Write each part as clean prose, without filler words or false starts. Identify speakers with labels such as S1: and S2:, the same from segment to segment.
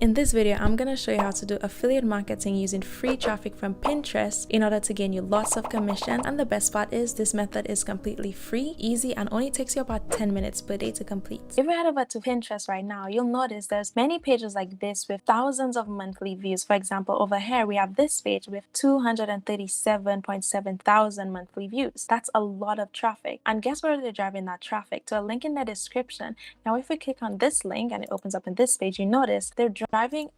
S1: In this video, I'm going to show you how to do affiliate marketing using free traffic from Pinterest in order to gain you lots of commission. And the best part is this method is completely free, easy, and only takes you about 10 minutes per day to complete. If we head over to Pinterest right now, you'll notice there's many pages like this with thousands of monthly views. For example, over here, we have this page with 237.7 thousand monthly views. That's a lot of traffic. And guess where they're driving that traffic? To a link in the description. Now, if we click on this link and it opens up in this page, you notice they're driving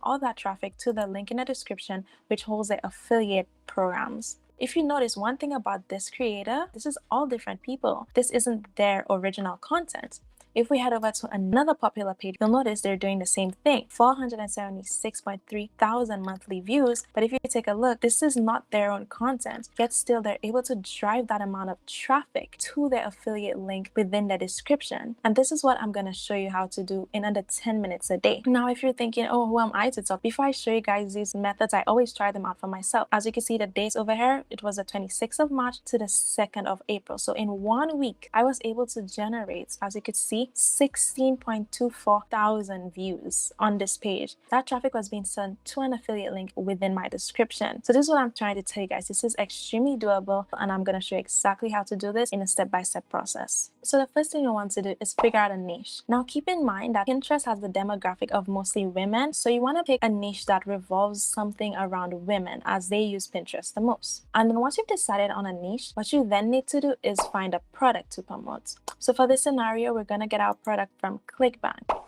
S1: all that traffic to the link in the description, which holds the affiliate programs. If you notice one thing about this creator, this is all different people. This isn't their original content. If we head over to another popular page, you'll notice they're doing the same thing. 476.3 thousand monthly views. But if you take a look, this is not their own content. Yet still, they're able to drive that amount of traffic to their affiliate link within the description. And this is what I'm going to show you how to do in under 10 minutes a day. Now, if you're thinking, oh, who am I to talk? Before I show you guys these methods, I always try them out for myself. As you can see, the dates over here, it was the 26th of March to the 2nd of April. So in 1 week, I was able to generate, as you could see, 16.24 thousand views on this page. That traffic was being sent to an affiliate link within my description. So this is what I'm trying to tell you guys. This is extremely doable, and I'm going to show you exactly how to do this in a step-by-step process. So the first thing you want to do is figure out a niche. Now keep in mind that Pinterest has the demographic of mostly women, so you want to pick a niche that revolves something around women, as they use Pinterest the most. And then once you've decided on a niche, what you then need to do is find a product to promote. So for this scenario, we're going to get our product from ClickBank.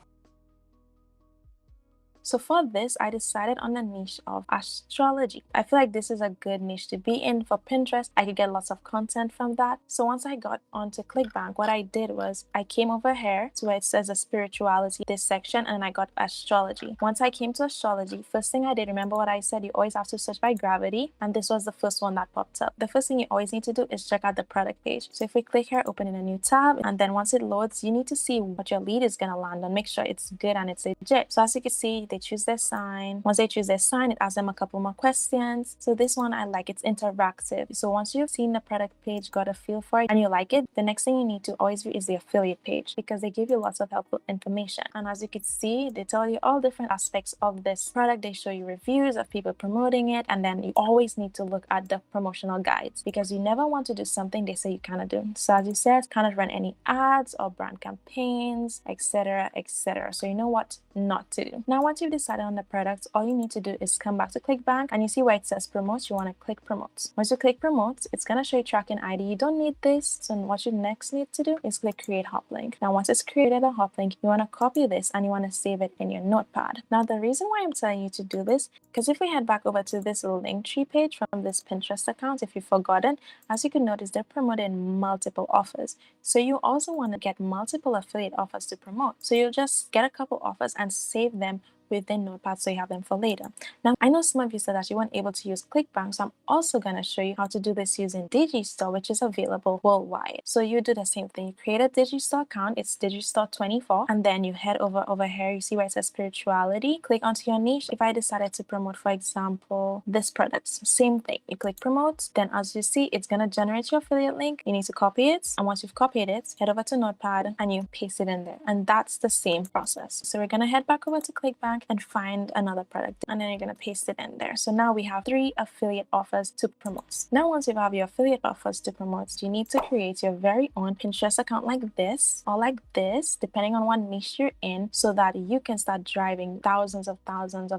S1: So for this, I decided on the niche of astrology. I feel like this is a good niche to be in for Pinterest. I could get lots of content from that. So once I got onto ClickBank, what I did was I came over here to where it says a spirituality, this section, and I got astrology. Once I came to astrology, first thing I did, remember what I said, you always have to search by gravity, and this was the first one that popped up. The first thing you always need to do is check out the product page. So if we click here, open in a new tab, and then once it loads, you need to see what your lead is going to land on. Make sure it's good and it's legit. So as you can see, they choose their sign. Once they choose their sign, it asks them a couple more questions. So this one I like, it's interactive. So once you've seen the product page, got a feel for it, and you like it, the next thing you need to always view is the affiliate page, because they give you lots of helpful information. And as you can see, they tell you all different aspects of this product. They show you reviews of people promoting it, and then you always need to look at the promotional guides, because you never want to do something they say you cannot do. So as you said, cannot run any ads or brand campaigns, etc., etc. So you know what not to do. Now once you've decided on the product, all you need to do is come back to ClickBank, and you see where it says promote, you want to click promote. Once you click promote, it's going to show you tracking ID. You don't need this. So what you next need to do is click create hop link. Now once it's created a hop link, you want to copy this and you want to save it in your notepad. Now the reason why I'm telling you to do this, because if we head back over to this link tree page from this Pinterest account, if you've forgotten, as you can notice, they're promoting multiple offers. So you also want to get multiple affiliate offers to promote. So you'll just get a couple offers and save them within Notepad so you have them for later. Now, I know some of you said that you weren't able to use ClickBank, so I'm also going to show you how to do this using Digistore, which is available worldwide. So you do the same thing. You create a Digistore account. It's Digistore24, and then you head over here. You see where it says spirituality. Click onto your niche. If I decided to promote, for example, this product, same thing. You click promote. Then as you see, it's going to generate your affiliate link. You need to copy it. And once you've copied it, head over to Notepad and you paste it in there. And that's the same process. So we're going to head back over to ClickBank and find another product, and then you're going to paste it in there. So now we have 3 affiliate offers to promote. Now once you have your affiliate offers to promote, you need to create your very own Pinterest account like this or like this, depending on what niche you're in, so that you can start driving thousands of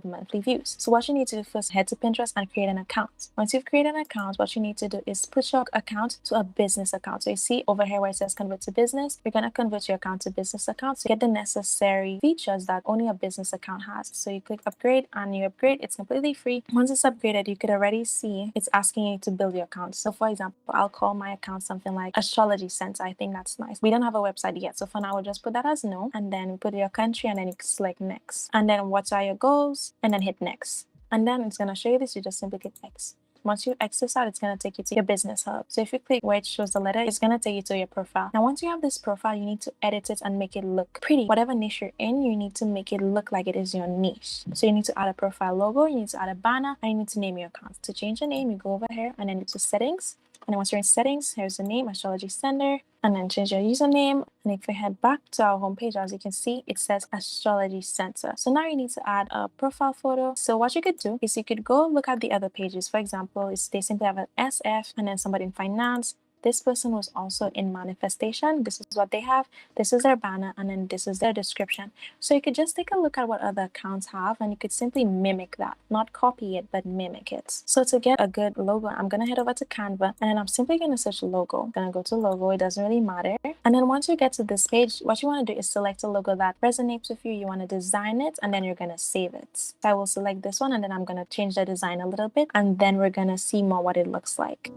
S1: monthly views. So what you need to do first, head to Pinterest and create an account. Once you've created an account, what you need to do is put your account to a business account. So you see over here where it says convert to business, you're going to convert your account to business account to get the necessary features that only a business account has. So you click upgrade and you upgrade. It's completely free. Once it's upgraded, you could already see it's asking you to build your account. So for example, I'll call my account something like Astrology Center. I think that's nice. We don't have a website yet, so for now we'll just put that as no, and then put your country, and then you select next, and then what are your goals, and then hit next, and then it's going to show you this. You just simply click next. Once you exit out, it's going to take you to your business hub. So if you click where it shows the letter, it's going to take you to your profile. Now, once you have this profile, you need to edit it and make it look pretty. Whatever niche you're in, you need to make it look like it is your niche. So you need to add a profile logo, you need to add a banner, and you need to name your account. To change the name, you go over here and then into settings. And then once you're in settings, here's the name, Astrology Sender, and then change your username. And if we head back to our homepage, as you can see, it says Astrology Center. So now you need to add a profile photo. So what you could do is you could go look at the other pages. For example, they simply have an SF and then somebody in finance. This person was also in manifestation. This is what they have. This is their banner, and then this is their description. So you could just take a look at what other accounts have, and you could simply mimic that, not copy it, but mimic it. So to get a good logo, I'm gonna head over to Canva, and then I'm simply gonna search logo. I'm gonna go to logo. It doesn't really matter. And then once you get to this page, what you want to do is select a logo that resonates with you. You want to design it, and then you're gonna save it. So I will select this one, and then I'm gonna change the design a little bit, and then we're gonna see more what it looks like.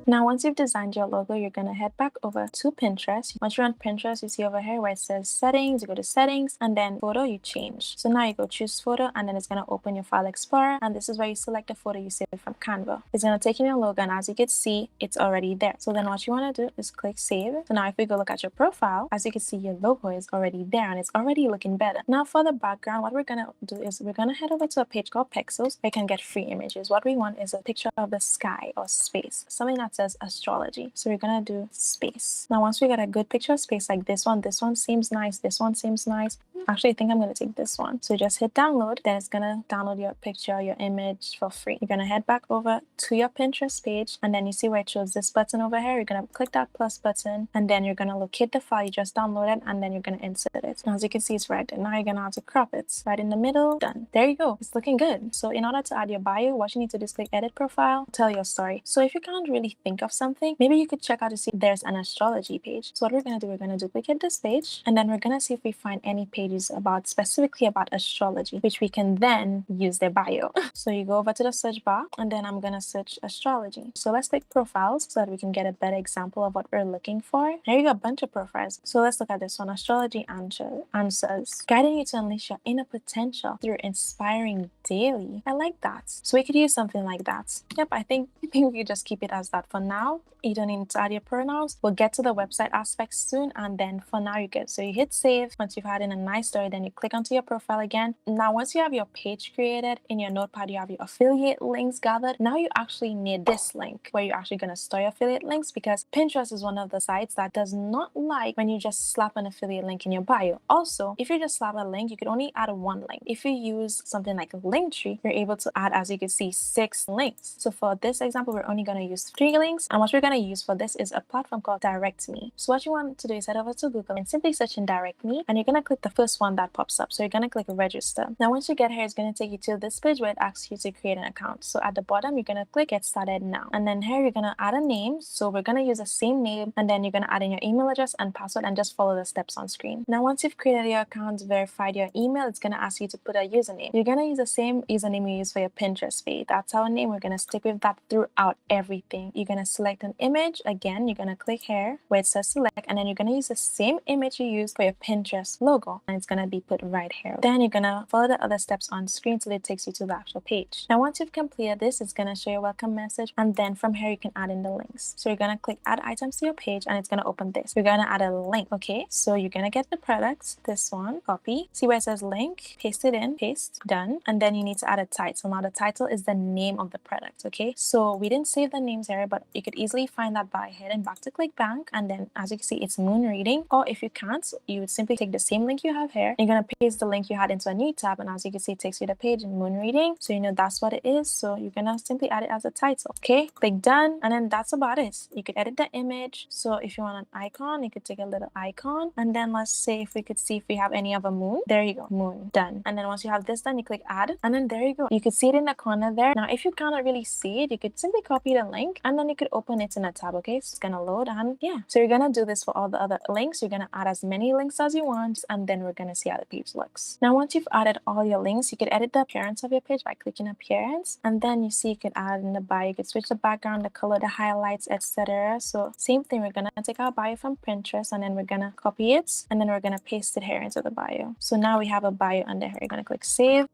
S1: Now, once you've designed your logo, you're going to head back over to Pinterest. Once you're on Pinterest, you see over here where it says settings, you go to settings, and then photo, you change. So now you go choose photo, and then it's going to open your file explorer, and this is where you select the photo you saved from Canva. It's going to take in your logo, and as you can see, it's already there. So then what you want to do is click save. So now if we go look at your profile, as you can see, your logo is already there, and it's already looking better. Now for the background, what we're going to do is we're going to head over to a page called Pixels, where you can get free images. What we want is a picture of the sky or space, something that's says astrology. So we're gonna do space. Now once we get a good picture of space like this one seems nice, this one seems nice. Actually, I think I'm gonna take this one. So just hit download, then it's gonna download your picture, your image for free. You're gonna head back over to your Pinterest page, and then you see where it shows this button over here. You're gonna click that plus button, and then you're gonna locate the file you just downloaded, and then you're gonna insert it. Now as you can see, it's right there. Now you're gonna have to crop it right in the middle. Done. There you go. It's looking good. So in order to add your bio, what you need to do is click edit profile, tell your story. So if you can't really think of something, maybe you could check out to see if there's an astrology page. So what we're gonna do, we're gonna duplicate this page, and then we're gonna see if we find any pages specifically about astrology, which we can then use their bio. So you go over to the search bar, and then I'm gonna search astrology. So let's click profiles so that we can get a better example of what we're looking for. There you go, a bunch of profiles. So let's look at this one, astrology answers, guiding you to unleash your inner potential through inspiring daily. I like that. So we could use something like that. Yep, I think we could just keep it as that for now. You don't need to add your pronouns. We'll get to the website aspects soon, and then for now you get, so you hit save. Once you've had in a nice story, then you click onto your profile again. Now once you have your page created, in your notepad you have your affiliate links gathered. Now you actually need this link where you're actually going to store your affiliate links, because Pinterest is one of the sites that does not like when you just slap an affiliate link in your bio. Also, if you just slap a link, you could only add one link. If you use something like Linktree, you're able to add, as you can see, 6 links. So for this example, we're only going to use 3 links, and what we're going to use for this is a platform called Direct Me. So what you want to do is head over to Google and simply search in Direct Me, and you're going to click the first one that pops up. So you're going to click register. Now once you get here, it's going to take you to this page where it asks you to create an account. So at the bottom, you're going to click get started now, and then here you're going to add a name. So we're going to use the same name, and then you're going to add in your email address and password, and just follow the steps on screen. Now once you've created your account, verified your email, it's going to ask you to put a username. You're going to use the same username you use for your Pinterest page. That's our name. We're going to stick with that throughout everything. You're going to select an image. Again, you're going to click here where it says select, and then you're going to use the same image you use for your Pinterest logo, and it's going to be put right here. Then you're going to follow the other steps on screen till it takes you to the actual page. Now once you've completed this, it's going to show you a welcome message, and then from here you can add in the links. So you're going to click add items to your page, and it's going to open this. You're going to add a link. Okay, so you're going to get the products, this one, copy, see where it says link, paste it in, paste, done, and then you need to add a title. Now the title is the name of the product. Okay, so we didn't save the names here, but you could easily find that by heading back to ClickBank, and then as you can see, it's moon reading. Or if you can't, you would simply take the same link you have here, you're going to paste the link you had into a new tab, and as you can see, it takes you to the page in moon reading, so you know that's what it is. So you're going to simply add it as a title. Okay, click done, and then that's about it. You could edit the image. So if you want an icon, you could take a little icon, and then let's say if we could see if we have any of a moon. There you go, moon, done. And then once you have this done, you click add, and then there you go. You could see it in the corner there. Now if you cannot really see it, you could simply copy the link, and then you could open it in a tab. Okay, so it's gonna load, and yeah, so you're gonna do this for all the other links. You're gonna add as many links as you want, and then we're gonna see how the page looks. Now once you've added all your links, you could edit the appearance of your page by clicking appearance, and then you see you could add in the bio. You could switch the background, the color, the highlights, etc. So same thing, we're gonna take our bio from Pinterest, and then we're gonna copy it, and then we're gonna paste it here into the bio. So now we have a bio under here. You're gonna click save,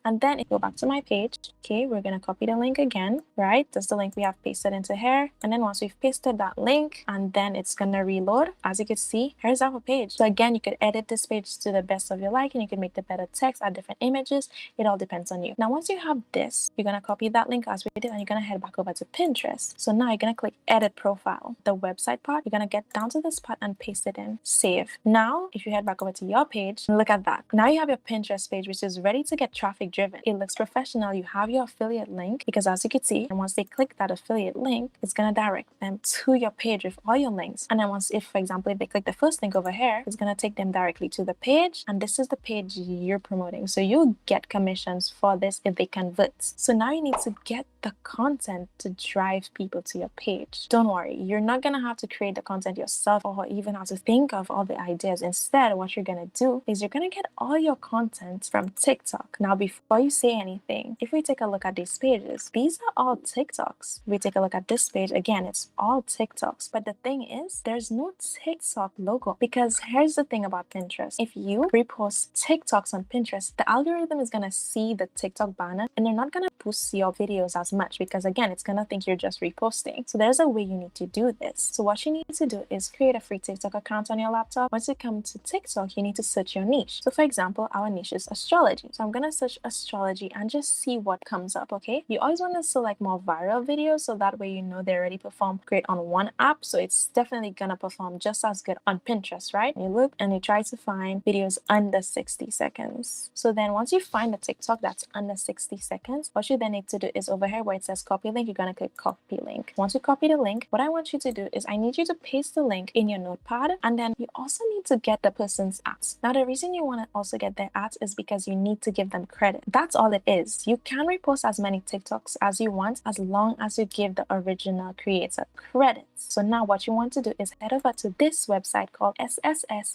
S1: And then if you go back to my page, okay, we're gonna copy the link again, right? That's the link we have pasted into here. And then once we've pasted that link, and then it's gonna reload, as you can see, here's our page. So again, you could edit this page to the best of your liking. You can make the better text, add different images. It all depends on you. Now once you have this, you're gonna copy that link as we did, and you're gonna head back over to Pinterest. So now you're gonna click edit profile, the website part. You're gonna get down to this part and paste it in, save. Now if you head back over to your page, look at that. Now you have your Pinterest page, which is ready to get traffic driven. It looks professional. You have your affiliate link, because as you can see, and once they click that affiliate link, it's gonna direct them to your page with all your links. And then once, if for example, if they click the first link over here, it's gonna take them directly to the page, and this is the page you're promoting. So you'll get commissions for this if they convert. So now you need to get the content to drive people to your page. Don't worry, you're not gonna have to create the content yourself or even have to think of all the ideas. Instead, what you're gonna do is you're gonna get all your content from TikTok. Now before you say anything, if we take a look at these pages, these are all TikToks. If we take a look at this page, again, it's all TikToks. But the thing is, there's no TikTok logo, because here's the thing about Pinterest. If you repost TikToks on Pinterest, the algorithm is gonna see the TikTok banner, and they're not gonna boost your videos as much, because again, it's gonna think you're just reposting. So there's a way you need to do this. So what you need to do is create a free TikTok account on your laptop. Once you come to TikTok, you need to search your niche. So for example, our niche is astrology. So I'm gonna search astrology and just see what comes up, okay? You always want to select more viral videos, so that way you know they already perform great on one app, so it's definitely gonna perform just as good on Pinterest, right? You look and you try to find videos under 60 seconds. So then once you find a TikTok that's under 60 seconds, what you then need to do is over here where it says copy link, you're gonna click copy link. Once you copy the link, what I want you to do is I need you to paste the link in your notepad, and then you also need to get the person's ads. Now the reason you want to also get their ads is because you need to give them credit. That's all it is. You can repost as many TikToks as you want, as long as you give the original creator credits. So now what you want to do is head over to this website called sstic.io,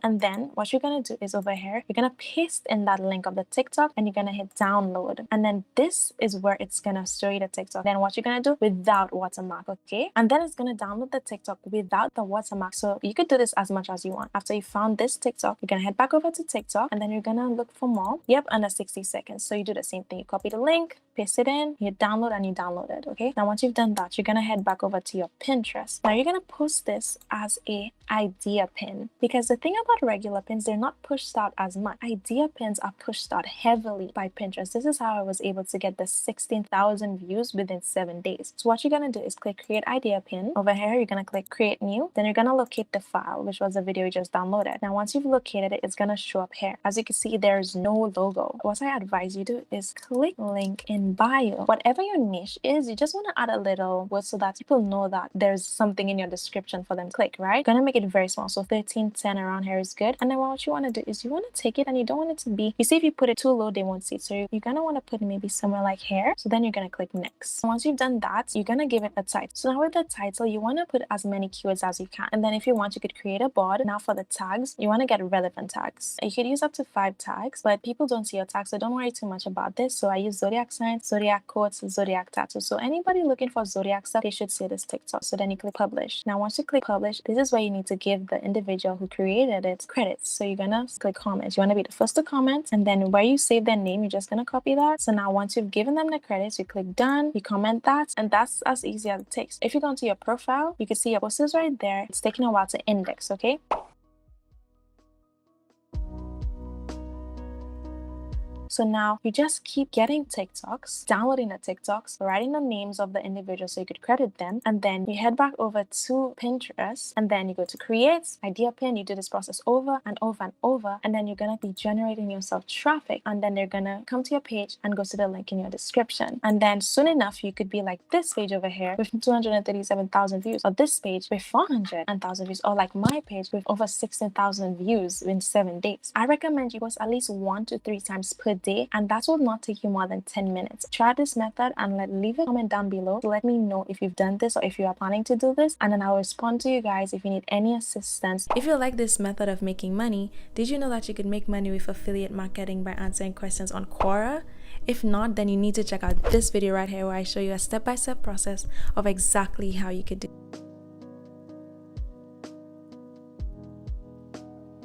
S1: and then what you're gonna do is over here you're gonna paste in that link of the TikTok, and you're gonna hit download, and then this is where it's gonna show you the TikTok. Then what you're gonna do without watermark, okay? And then it's gonna download the TikTok without the watermark. So you could do this as much as you want. After you found this TikTok, you're gonna head back over to TikTok, and then you're gonna look for more. Yep, under 60 seconds. So you do the same thing. You copy the link, paste it in, you download, and you download it, okay? Now once you've done that, you're gonna head back over to your Pinterest. Now you're gonna post this as a idea pin, because the thing about regular pins, they're not pushed out as much. Idea pins are pushed out heavily by Pinterest. This is how I was able to get the 16,000 views within 7 days. So what you're gonna do is click create idea pin. Over here you're gonna click create new, then you're gonna locate the file, which was the video you just downloaded. Now once you've located it, it's gonna show up here. As you can see, there's no logo. What I advise you do is click link in bio. Whatever your niche is, you just want to add a little word so that people know that there's something in your description for them to click, right? You're gonna make it very small, so 1310 around here is good. And then what you want to do is you want to take it, and you don't want it to be, you see, if you put it too low, they won't see it. So you're gonna want to put it maybe somewhere like here. So then you're gonna click next. Once you've done that, you're gonna give it a title. So now with the title, you want to put as many keywords as you can, and then if you want, you could create a board. Now for the tags, you want to get relevant tags. You could use up to 5 tags, but people don't see your tags, so don't worry too much about this. So I use zodiac signs, zodiac quotes, zodiac tattoo. So anybody looking for zodiac stuff, they should see this TikTok. So then you click publish. Now once you click publish, this is where you need to give the individual who created it credits. So you're gonna click comment. You want to be the first to comment, and then where you save their name, you're just gonna copy that. So now once you've given them the credits, you click done, you comment that, and that's as easy as it takes. If you go into your profile, you can see your posters right there. It's taking a while to index, okay? So now you just keep getting TikToks, downloading the TikToks, writing the names of the individuals so you could credit them, and then you head back over to Pinterest, and then you go to create, idea pin, you do this process over and over and over, and then you're gonna be generating yourself traffic, and then they're gonna come to your page and go to the link in your description. And then soon enough, you could be like this page over here with 237,000 views, or this page with 400,000 views, or like my page with over 16,000 views in 7 days. I recommend you post at least 1 to 3 times per day, and that will not take you more than 10 minutes. Try this method and leave a comment down below to let me know if you've done this or if you are planning to do this, and then I'll respond to you guys if you need any assistance.
S2: If you like this method of making money, did you know that you could make money with affiliate marketing by answering questions on Quora? If not, then you need to check out this video right here where I show you a step-by-step process of exactly how you could do it.